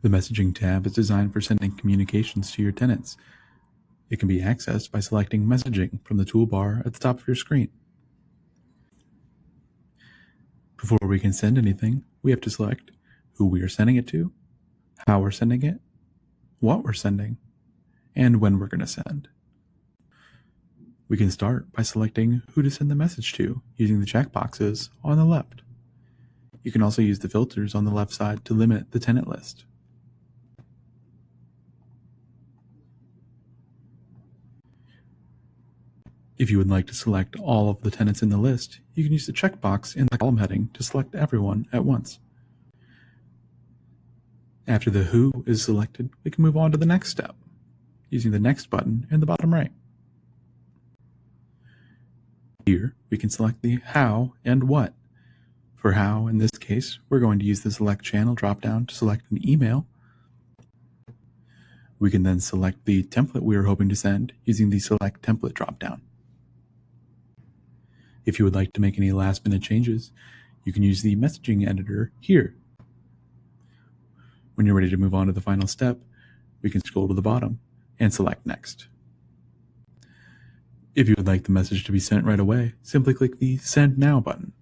The Messaging tab is designed for sending communications to your tenants. It can be accessed by selecting Messaging from the toolbar at the top of your screen. Before we can send anything, we have to select who we are sending it to, how we're sending it, what we're sending, and when we're going to send. We can start by selecting who to send the message to using the checkboxes on the left. You can also use the filters on the left side to limit the tenant list. If you would like to select all of the tenants in the list, you can use the checkbox in the column heading to select everyone at once. After the who is selected, we can move on to the next step, using the next button in the bottom right. Here, we can select the how and what. For how, in this case, we're going to use the Select Channel dropdown to select an email. We can then select the template we are hoping to send using the Select Template dropdown. If you would like to make any last-minute changes, you can use the messaging editor here. When you're ready to move on to the final step, we can scroll to the bottom and select Next. If you would like the message to be sent right away, simply click the Send Now button.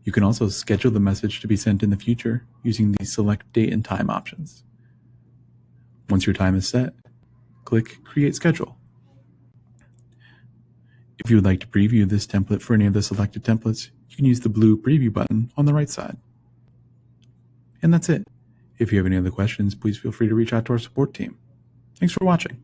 You can also schedule the message to be sent in the future using the Select Date and Time options. Once your time is set, click Create Schedule. If you would like to preview this template for any of the selected templates, you can use the blue Preview button on the right side. And that's it. If you have any other questions, please feel free to reach out to our support team. Thanks for watching.